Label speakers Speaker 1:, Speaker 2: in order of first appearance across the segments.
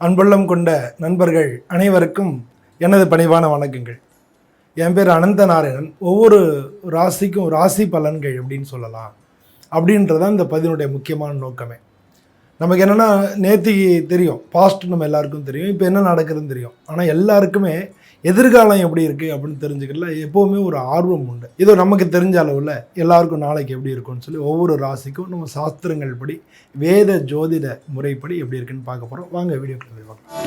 Speaker 1: அன்புள்ளம் கொண்ட நண்பர்கள் அனைவருக்கும் எனது பணிவான வணக்கங்கள். என் பேர் அனந்த நாராயணன். ஒவ்வொரு ராசிக்கும் ராசி பலன்கள் அப்படின்னு சொல்லலாம் அப்படின்றதான் இந்த பதினுடைய முக்கியமான நோக்கமே. நமக்கு என்னென்னா நேத்திக்கு தெரியும், பாஸ்ட் நம்ம எல்லாருக்கும் தெரியும், இப்போ என்ன நடக்குதுன்னு தெரியும். ஆனால் எல்லாருக்குமே எதிர்காலம் எப்படி இருக்குது அப்படின்னு தெரிஞ்சுக்கல எப்போவுமே ஒரு ஆர்வம் உண்டு. இதோ நமக்கு தெரிஞ்ச அளவில் எல்லாருக்கும் நாளைக்கு எப்படி இருக்கும்னு சொல்லி ஒவ்வொரு ராசிக்கும் நம்ம சாஸ்திரங்கள் படி வேத ஜோதிட முறைப்படி எப்படி இருக்குன்னு பார்க்க போகிறோம். வாங்க வீடியோக்குள்ள போய் பார்க்கலாம்.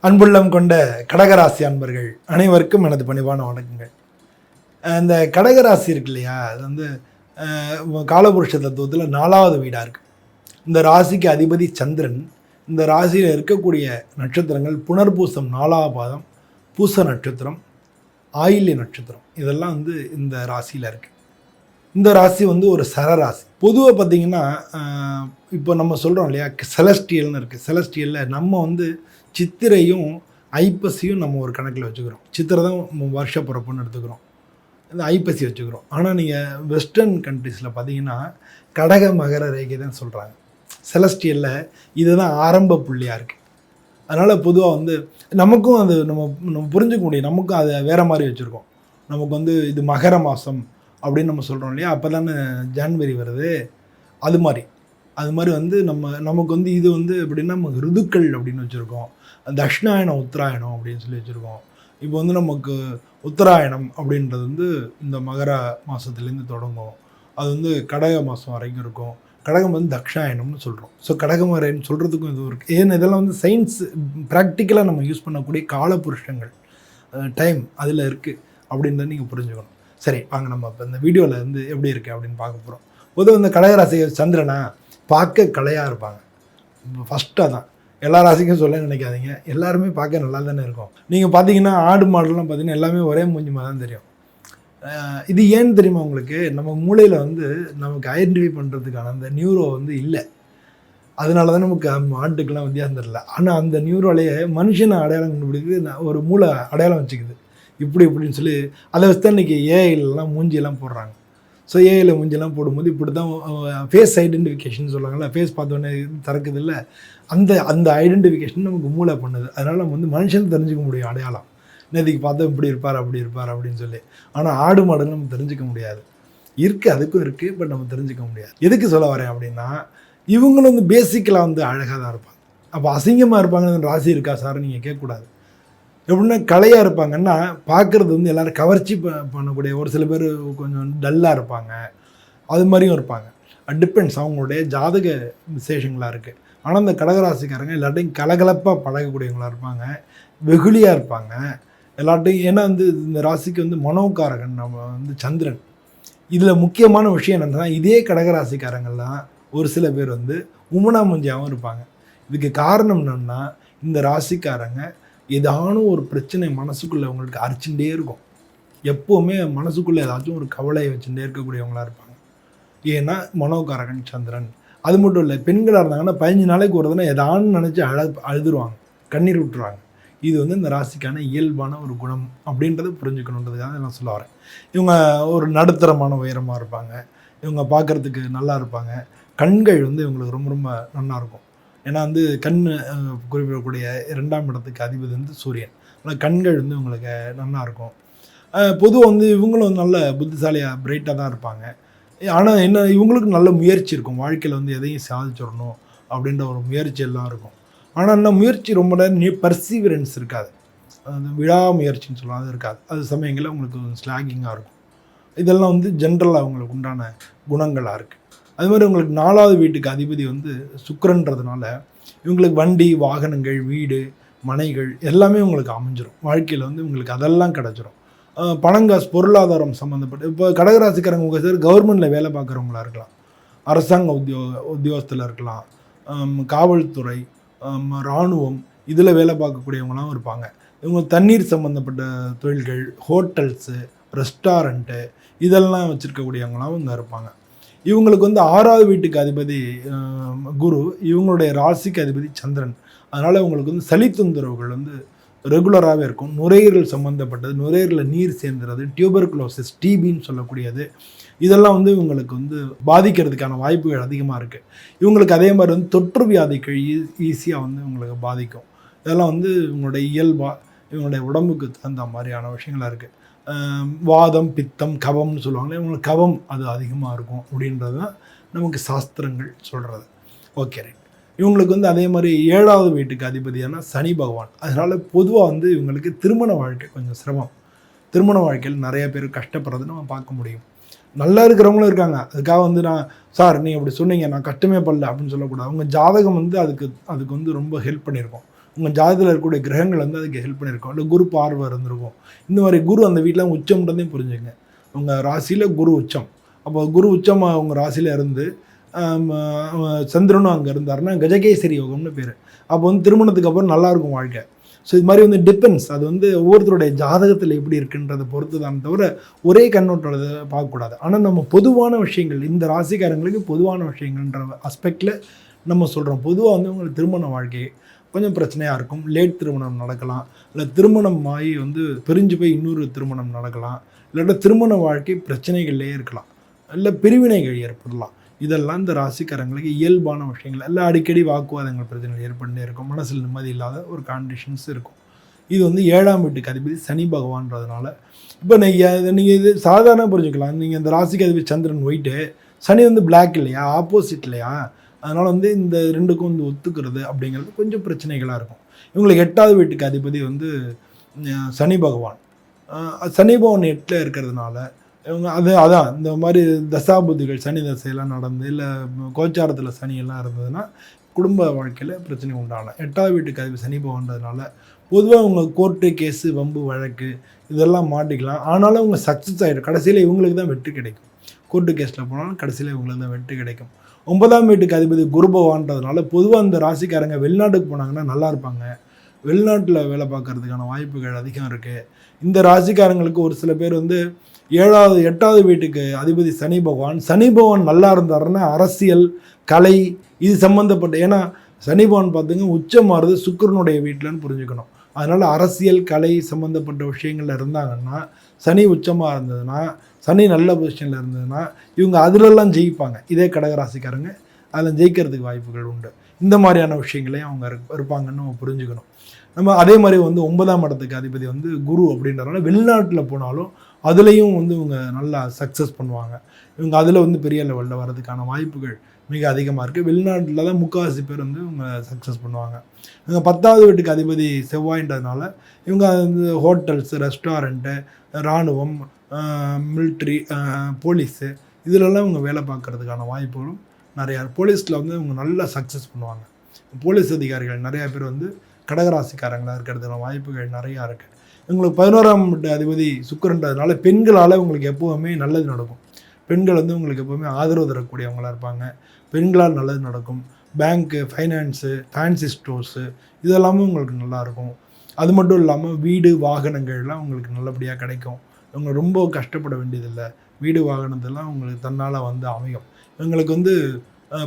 Speaker 1: அன்புள்ளம் கொண்ட கடகராசி அன்பர்கள் அனைவருக்கும் எனது பணிவான வணக்கங்கள். இந்த கடகராசி இருக்கு இல்லையா, அது வந்து காலபுருஷ தத்துவத்தில் 4வது வீடாக இருக்குது. இந்த ராசிக்கு அதிபதி சந்திரன். இந்த ராசியில் இருக்கக்கூடிய நட்சத்திரங்கள் புனர்பூசம் 4ஆம் பாதம், பூச நட்சத்திரம், ஆயில்ய நட்சத்திரம், இதெல்லாம் வந்து இந்த ராசியில் இருக்குது. இந்த ராசி வந்து ஒரு சரராசி. பொதுவாக பார்த்திங்கன்னா இப்போ நம்ம சொல்கிறோம் இல்லையா, செலஸ்டியல்னு இருக்குது. செலஸ்டியலில் நம்ம வந்து சித்திரையும் ஐப்பசியும் நம்ம ஒரு கணக்கில் வச்சுக்கிறோம். சித்திரை தான் வருஷ பிறப்புன்னு எடுத்துக்கிறோம், இந்த ஐப்பசி வச்சுக்கிறோம். ஆனால் நீங்கள் வெஸ்டர்ன் கண்ட்ரீஸில் பார்த்தீங்கன்னா கடக மகர ரேகை தான் சொல்கிறாங்க. செலஸ்டியலில் இதுதான் ஆரம்ப புள்ளியாக இருக்குது. அதனால் பொதுவாக வந்து நமக்கும் அது நம்ம புரிஞ்சுக்க முடியும். நமக்கும் அதை வேறு மாதிரி வச்சுருக்கோம். நமக்கு வந்து இது மகர மாதம் அப்படின்னு நம்ம சொல்கிறோம் இல்லையா, அப்போ தானே ஜான்வரி வருது. அது மாதிரி வந்து நமக்கு வந்து இது வந்து எப்படின்னா நமக்கு ருதுக்கள் அப்படின்னு வச்சுருக்கோம். தட்சிணாயனம் உத்தராயணம் அப்படின்னு சொல்லி வச்சுருக்கோம். இப்போ வந்து நமக்கு உத்தராயணம் அப்படின்றது வந்து இந்த மகர மாதத்துலேருந்து தொடங்கும். அது வந்து கடக மாதம் வரைக்கும் இருக்கும். கடகம் வந்து தக்ஷாயணம்னு சொல்கிறோம். ஸோ கடகமரைன்னு சொல்கிறதுக்கும் இது இருக்குது. ஏன்னா இதெல்லாம் வந்து சயின்ஸ் ப்ராக்டிக்கலாக நம்ம யூஸ் பண்ணக்கூடிய காலபுருஷங்கள் டைம் அதில் இருக்குது அப்படின்றத நீங்கள் புரிஞ்சுக்கணும். சரி, வாங்க நம்ம இப்போ இந்த வீடியோவில் வந்து எப்படி இருக்குது அப்படின்னு பார்க்க போகிறோம். பொதுவாக இந்த கடகராசி சந்திரனா பார்க்க கலையாக இருப்பாங்க. ஃபஸ்ட்டாக தான் எல்லா ராசிக்கும் சொல்ல நினைக்காதீங்க, எல்லாருமே பார்க்க நல்லா தானே இருக்கும். நீங்கள் பார்த்தீங்கன்னா ஆடு மாடெல்லாம் பார்த்தீங்கன்னா எல்லாமே ஒரே மூஞ்சிமா தான் தெரியும். இது ஏன்னு தெரியுமா உங்களுக்கு? நம்ம மூளையில் வந்து நமக்கு ஐடென்டிஃபை பண்ணுறதுக்கான அந்த நியூரோ வந்து இல்லை. அதனால தான் நமக்கு ஆட்டுக்கெல்லாம் வித்தியாசம் தெரியல. ஆனால் அந்த நியூரோலையே மனுஷனை அடையாளம் கண்டுபிடிக்குது, ஒரு மூளை அடையாளம் வச்சுக்குது இப்படின்னு சொல்லி. அதை வச்சு தான் இன்றைக்கி ஏஐலாம் மூஞ்சியெல்லாம் போடுறாங்க. ஸோ ஏஐயில் மூஞ்சியெல்லாம் போடும்போது இப்படி தான் ஃபேஸ் ஐடென்டிஃபிகேஷன் சொல்கிறாங்கல்ல, ஃபேஸ் பார்த்தோன்னே திறக்குது இல்லை, அந்த ஐடென்டிஃபிகேஷன் நமக்கு மூளை பண்ணுது. அதனால் நம்ம வந்து மனுஷன் தெரிஞ்சுக்க முடியும் அடையாளம். நேற்றுக்கு பார்த்தா இப்படி இருப்பார் அப்படி இருப்பார் அப்படின்னு சொல்லி. ஆனால் ஆடு மாடுன்னு நம்ம தெரிஞ்சிக்க முடியாது. இருக்குது, அதுக்கும் இருக்குது, பட் நம்ம தெரிஞ்சிக்க முடியாது. எதுக்கு சொல்ல வரேன் அப்படின்னா, இவங்களும் வந்து பேசிக்கலாக வந்து அழகாக தான் இருப்பாங்க. அப்போ அசிங்கமாக இருப்பாங்கன்னு ராசி இருக்கா சார் நீங்கள் கேட்கக்கூடாது. எப்படின்னா கலையாக இருப்பாங்கன்னா பார்க்குறது வந்து எல்லோரும் கவர்ச்சி பண்ணக்கூடிய, ஒரு சில பேர் கொஞ்சம் டல்லாக இருப்பாங்க, அது மாதிரியும் இருப்பாங்க. டிபெண்ட்ஸ், அவங்களுடைய ஜாதக விசேஷங்களாக இருக்குது. ஆனால் இந்த கடகராசிக்காரங்க எல்லாத்தையும் கலகலப்பாக பழகக்கூடியவங்களாக இருப்பாங்க, வெகுளியாக இருப்பாங்க எல்லாட்டையும். ஏன்னா வந்து இந்த ராசிக்கு வந்து மனோகாரகன் நம்ம வந்து சந்திரன். இதில் முக்கியமான விஷயம் என்னென்னா, இதே கடகராசிக்காரங்கள்லாம் ஒரு சில பேர் வந்து உமனா முஞ்சியாகவும் இருப்பாங்க. இதுக்கு காரணம் என்னென்னா, இந்த ராசிக்காரங்க ஏதானும் ஒரு பிரச்சனை மனசுக்குள்ளே அவங்களுக்கு அரிச்சுட்டே இருக்கும். எப்போவுமே மனசுக்குள்ளே ஏதாச்சும் ஒரு கவலையை வச்சுட்டே இருக்கக்கூடியவங்களாக இருப்பாங்க. ஏன்னா மனோகாரகன் சந்திரன். அது மட்டும் இல்லை, பெண்களாக இருந்தாங்கன்னா 15 நாளைக்கு ஒரு தினம் ஏதான்னு நினச்சி அழுதுருவாங்க, கண்ணீர் விட்டுருவாங்க. இது வந்து இந்த ராசிக்கான இயல்பான ஒரு குணம் அப்படின்றத புரிஞ்சுக்கணுன்றதுக்காக நான் சொல்ல வரேன். இவங்க ஒரு நடுத்தரமான உயரமாக இருப்பாங்க, இவங்க பார்க்குறதுக்கு நல்லா இருப்பாங்க. கண்கள் வந்து இவங்களுக்கு ரொம்ப ரொம்ப நல்லாயிருக்கும். ஏன்னா வந்து கண் குறிப்பிடக்கூடிய 2ஆம் இடத்துக்கு அதிபதி வந்து சூரியன். ஆனால் கண்கள் வந்து இவங்களுக்கு நல்லாயிருக்கும். பொதுவாக வந்து இவங்களும் நல்ல புத்திசாலியாக பிரைட்டாக தான் இருப்பாங்க. ஆனால் என்ன, இவங்களுக்கு நல்ல முயற்சி இருக்கும். வாழ்க்கையில் வந்து எதையும் சாதிச்சிடணும் அப்படின்ற ஒரு முயற்சி எல்லாம் இருக்கும். ஆனால் இந்த முயற்சி ரொம்ப நேரம் பர்சீவரன்ஸ் இருக்காது, அது விடாமுயற்சின்னு சொல்லலாம், அது இருக்காது. அது சமயங்களில் உங்களுக்கு ஸ்லாகிங்காக இருக்கும். இதெல்லாம் வந்து ஜென்ரலாக அவங்களுக்கு உண்டான குணங்களாக இருக்குது. அது மாதிரி உங்களுக்கு 4வது வீட்டுக்கு அதிபதி வந்து சுக்கிரன்றதுனால இவங்களுக்கு வண்டி வாகனங்கள், வீடு மனைகள் எல்லாமே உங்களுக்கு அமைஞ்சிரும். வாழ்க்கையில் வந்து உங்களுக்கு அதெல்லாம் கிடச்சிரும். பணங்காசு, பொருளாதாரம் சம்மந்தப்பட்டு இப்போ கடகராசிக்காரங்க உங்கள் சார் கவர்மெண்ட்டில் வேலை பார்க்குறவங்களா இருக்கலாம், அரசாங்க உத்தியோகத்தில் இருக்கலாம், காவல்துறை, இராணுவம், இதில் வேலை பார்க்கக்கூடியவங்களாம் இருப்பாங்க. இவங்க தண்ணீர் சம்மந்தப்பட்ட தொழில்கள், ஹோட்டல்ஸு, ரெஸ்டாரண்ட்டு இதெல்லாம் வச்சுருக்கக்கூடியவங்களாம் இங்கே இருப்பாங்க. இவங்களுக்கு வந்து 6வது வீட்டுக்கு அதிபதி குரு, இவங்களுடைய ராசிக்கு அதிபதி சந்திரன். அதனால் இவங்களுக்கு வந்து சளி தொந்தரவுகள் வந்து ரெகுலராகவே இருக்கும். நுரையீரல் சம்மந்தப்பட்டது, நுரையீரலில் நீர் சேர்ந்துறது, டியூபர்குலோசிஸ், டிபின்னு சொல்லக்கூடியது, இதெல்லாம் வந்து இவங்களுக்கு வந்து பாதிக்கிறதுக்கான வாய்ப்புகள் அதிகமாக இருக்குது. இவங்களுக்கு அதே மாதிரி வந்து தொற்று வியாதிகள் ஈஸியாக வந்து இவங்களுக்கு பாதிக்கும். இதெல்லாம் வந்து இவங்களுடைய இயல்பாக இவங்களுடைய உடம்புக்கு தகுந்த மாதிரியான விஷயங்களாக இருக்குது. வாதம், பித்தம், கபம்னு சொல்லுவாங்களே, இவங்களுக்கு கபம் அது அதிகமாக இருக்கும் அப்படின்றது தான் நமக்கு சாஸ்திரங்கள் சொல்கிறது. Okay, right. இவங்களுக்கு வந்து அதே மாதிரி 7வது வீட்டுக்கு அதிபதியான சனி பகவான். அதனால் பொதுவாக வந்து இவங்களுக்கு திருமண வாழ்க்கை கொஞ்சம் சிரமம். திருமண வாழ்க்கையில் நிறைய பேர் கஷ்டப்படுறது நம்ம பார்க்க முடியும். நல்லா இருக்கிறவங்களும் இருக்காங்க. அதுக்காக வந்து நான் சார் நீங்கள் அப்படி சொன்னீங்க நான் கஷ்டமே படல அப்படின்னு சொல்லக்கூடாது. அவங்க ஜாதகம் வந்து அதுக்கு வந்து ரொம்ப ஹெல்ப் பண்ணியிருக்கோம். உங்கள் ஜாதகத்தில் இருக்கக்கூடிய கிரகங்கள் வந்து அதுக்கு ஹெல்ப் பண்ணியிருக்கோம். இல்லை குரு பார்வை இருந்திருக்கும். இந்த மாதிரி குரு அந்த வீட்டில் உச்சம்ன்றதையும் புரிஞ்சுங்க. உங்கள் ராசியில் குரு உச்சம். அப்போ குரு உச்சம் உங்கள் ராசியில் இருந்து சந்திரனும் அங்கே இருந்தாருன்னா கஜகேசரி யோகம்னு பேர். அப்போ வந்து திருமணத்துக்கு அப்புறம் நல்லாயிருக்கும் வாழ்க்கை. ஸோ இது மாதிரி வந்து டிபெண்ட்ஸ். அது வந்து ஒவ்வொருத்தருடைய ஜாதகத்தில் எப்படி இருக்குன்றதை பொறுத்து தான் தவிர ஒரே கண்ணோட்டத்தை பார்க்கக்கூடாது. ஆனால் நம்ம பொதுவான விஷயங்கள் இந்த ராசிக்காரங்களுக்கு பொதுவான விஷயங்கள்ன்ற ஆஸ்பெக்டில் நம்ம சொல்கிறோம். பொதுவாக வந்து உங்களுக்கு திருமண வாழ்க்கை கொஞ்சம் பிரச்சனையாக இருக்கும். லேட் திருமணம் நடக்கலாம், இல்லை திருமணம் ஆகி வந்து பிரிஞ்சு போய் இன்னொரு திருமணம் நடக்கலாம், இல்லாட்டா திருமண வாழ்க்கை பிரச்சனைகள்லேயே இருக்கலாம், இல்லை பிரிவினைகள் ஏற்படலாம். இதெல்லாம் இந்த ராசிக்காரங்களுக்கு இயல்பான விஷயங்கள். எல்லாம் அடிக்கடி வாக்குவாதங்கள் பிரச்சனைகள் ஏற்பட்டுட்டே இருக்கும். மனசில் நிம்மதி இல்லாத ஒரு கண்டிஷன்ஸ் இருக்கும். இது வந்து 7ஆம் வீட்டுக்கு அதிபதி சனி பகவான்றதுனால இப்போ நீங்கள் இது சாதாரண புரிஞ்சுக்கலாம். நீங்கள் இந்த ராசிக்கு அதிபதி சந்திரன் ஒயிட்டு, சனி வந்து பிளாக் இல்லையா, ஆப்போசிட் இல்லையா, அதனால் வந்து இந்த ரெண்டுக்கும் வந்து ஒத்துக்கிறது அப்படிங்கிறது கொஞ்சம் பிரச்சனைகளாக இருக்கும். இவங்களுக்கு 8வது வீட்டுக்கு அதிபதி வந்து சனி பகவான். சனி பகவான் 8ல் இருக்கிறதுனால இவங்க அதான் இந்த மாதிரி தசாபுத்திகள் சனி தசையெல்லாம் நடந்து இல்லை கோச்சாரத்தில் சனியெல்லாம் இருந்ததுன்னா குடும்ப வாழ்க்கையில் பிரச்சனை உண்டாகலாம். 8வது வீட்டுக்கு அதிபதி சனி பகவான்றதுனால பொதுவாக அவங்க கோர்ட்டு கேஸு வம்பு வழக்கு இதெல்லாம் மாட்டிக்கலாம். ஆனாலும் அவங்க சக்ஸஸ் ஆகிடும். கடைசியில் இவங்களுக்கு தான் வெற்றி கிடைக்கும். கோர்ட்டு கேஸில் போனாலும் கடைசியில் இவங்களுக்கு தான் வெற்றி கிடைக்கும். 9ஆம் வீட்டுக்கு அதிபதி குரு பகவான்றதுனால பொதுவாக அந்த ராசிக்காரங்க வெளிநாட்டுக்கு போனாங்கன்னா நல்லா இருப்பாங்க. வெளிநாட்டில் வேலை பார்க்கறதுக்கான வாய்ப்புகள் அதிகம் இருக்குது. இந்த ராசிக்காரங்களுக்கு ஒரு சில பேர் வந்து 8வது வீட்டுக்கு அதிபதி சனி பகவான் நல்லா இருந்தாருன்னா அரசியல், கலை இது சம்மந்தப்பட்ட, ஏன்னா சனி பகவான் பார்த்துங்க உச்சம் மாறுது சுக்கிரனுடைய வீட்டில்னு புரிஞ்சுக்கணும். அதனால் அரசியல், கலை சம்மந்தப்பட்ட விஷயங்கள்ல இருந்தாங்கன்னா, சனி உச்சமாக இருந்ததுன்னா, சனி நல்ல பொசிஷனில் இருந்ததுன்னா இவங்க அதிலெல்லாம் ஜெயிப்பாங்க. இதே கடகராசிக்காரங்க அதில் ஜெயிக்கிறதுக்கு வாய்ப்புகள் உண்டு. இந்த மாதிரியான விஷயங்களையும் அவங்க இருப்பாங்கன்னு நம்ம புரிஞ்சுக்கணும். நம்ம அதே மாதிரி வந்து 9ஆம் இடத்துக்கு அதிபதி வந்து குரு அப்படின்றதுனால வெளிநாட்டில் போனாலும் அதுலேயும் வந்து இவங்க நல்லா சக்ஸஸ் பண்ணுவாங்க. இவங்க அதில் வந்து பெரிய லெவலில் வர்றதுக்கான வாய்ப்புகள் மிக அதிகமாக இருக்குது. வெளிநாட்டில் தான் முக்கால்வாசி பேர் வந்து இவங்க சக்ஸஸ் பண்ணுவாங்க. இவங்க 10வது வீட்டுக்கு அதிபதி செவ்வாய்ன்றதுனால இவங்க வந்து ஹோட்டல்ஸு, ரெஸ்டாரண்ட்டு, இராணுவம், மிலிட்ரி, போலீஸு இதிலெல்லாம் இவங்க வேலை பார்க்குறதுக்கான வாய்ப்புகளும் நிறையா. போலீஸில் வந்து இவங்க நல்லா சக்ஸஸ் பண்ணுவாங்க. போலீஸ் அதிகாரிகள் நிறையா பேர் வந்து கடகராசிக்காரங்களாக இருக்கிறதுக்கான வாய்ப்புகள் நிறையா இருக்குது. இவங்களுக்கு 11ஆம் வீட்டு அதிபதி சுக்கிரன்றதுனால பெண்களால் உங்களுக்கு எப்போவுமே நல்லது நடக்கும். பெண்கள் வந்து உங்களுக்கு எப்போவுமே ஆதரவு தரக்கூடியவங்களாக இருப்பாங்க. பெண்களால் நல்லது நடக்கும். பேங்க்கு, ஃபைனான்ஸு, ஃபேன்சி ஸ்டோர்ஸு இதெல்லாமே உங்களுக்கு நல்லாயிருக்கும். அது மட்டும் இல்லாமல் வீடு, வாகனங்கள்லாம் உங்களுக்கு நல்லபடியாக கிடைக்கும். இவங்க ரொம்ப கஷ்டப்பட வேண்டியதில்லை. வீடு வாகனத்தெல்லாம் உங்களுக்கு தன்னால் வந்து அமையும். இவங்களுக்கு வந்து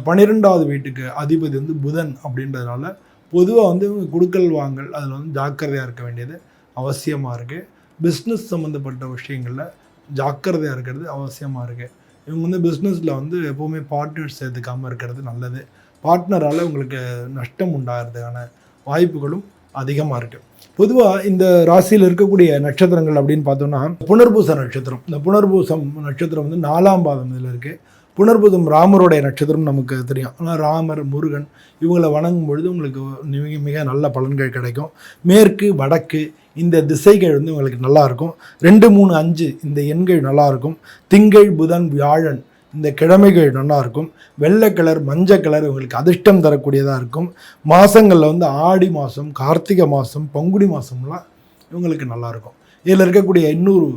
Speaker 1: 12வது வீட்டுக்கு அதிபதி வந்து புதன் அப்படின்றதுனால பொதுவாக வந்து இவங்க குடுக்கல் வாங்கல் அதில் வந்து ஜாக்கிரதையாக இருக்க வேண்டியது அவசியமாக இருக்குது. பிஸ்னஸ் சம்மந்தப்பட்ட விஷயங்களில் ஜாக்கிரதையாக இருக்கிறது அவசியமாக இருக்குது. இவங்க வந்து பிஸ்னஸில் வந்து எப்போவுமே பார்ட்னர்ஸ் சேர்த்துக்காமல் இருக்கிறது நல்லது. பார்ட்னரால் உங்களுக்கு நஷ்டம் உண்டாகிறதுக்கான வாய்ப்புகளும் அதிகமாக இருக்குது. பொதுவாக இந்த ராசியில் இருக்கக்கூடிய நட்சத்திரங்கள் அப்படின்னு பார்த்தோம்னா புனர்பூச நட்சத்திரம். இந்த புனர்பூசம் நட்சத்திரம் வந்து 4ஆம் பாதம் இதில் இருக்குது. புனர்பூசம் ராமருடைய நட்சத்திரம் நமக்கு தெரியும். ஆனால் ராமர், முருகன் இவங்களை வணங்கும் பொழுது உங்களுக்கு மிக மிக நல்ல பலன்கள் கிடைக்கும். மேற்கு, வடக்கு இந்த திசைகள் வந்து உங்களுக்கு நல்லாயிருக்கும். 2, 3, 5 இந்த எண்கள் நல்லாயிருக்கும். திங்கள், புதன், வியாழன் இந்த கிழமைகள் நல்லாயிருக்கும். வெள்ளை கலர், மஞ்சள் கலர் இவங்களுக்கு அதிர்ஷ்டம் தரக்கூடியதாக இருக்கும். மாதங்களில் வந்து ஆடி மாதம், கார்த்திகை மாதம், பங்குனி மாதம்லாம் இவங்களுக்கு நல்லாயிருக்கும். இதில் இருக்கக்கூடிய இன்னொரு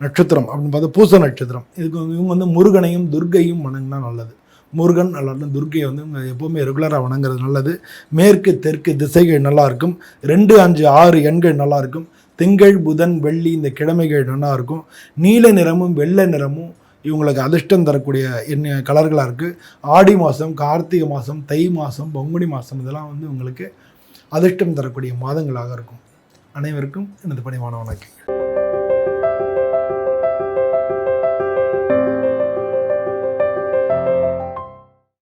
Speaker 1: நட்சத்திரம் அப்படின்னு பார்த்தா பூச நட்சத்திரம். இதுக்கு இவங்க வந்து முருகனையும் துர்க்கையும் வணங்கினா நல்லது. முருகன் அல்லாட்டி துர்க்கையை வந்து இவங்க எப்போவுமே ரெகுலராக வணங்குறது நல்லது. மேற்கு, தெற்கு திசைகள் நல்லாயிருக்கும். 2, 5, 6 எண்கள் நல்லாயிருக்கும். திங்கள், புதன், வெள்ளி இந்த கிழமைகள் நல்லாயிருக்கும். நீல நிறமும் வெள்ளை நிறமும் இவங்களுக்கு அதிர்ஷ்டம் தரக்கூடிய கலர்களாக இருக்குது. ஆடி மாதம், கார்த்திகை மாதம், தை மாதம், பங்குனி மாதம் இதெல்லாம் வந்து உங்களுக்கு அதிர்ஷ்டம் தரக்கூடிய மாதங்களாக இருக்கும். அனைவருக்கும் எனது பணிவான வணக்கம்.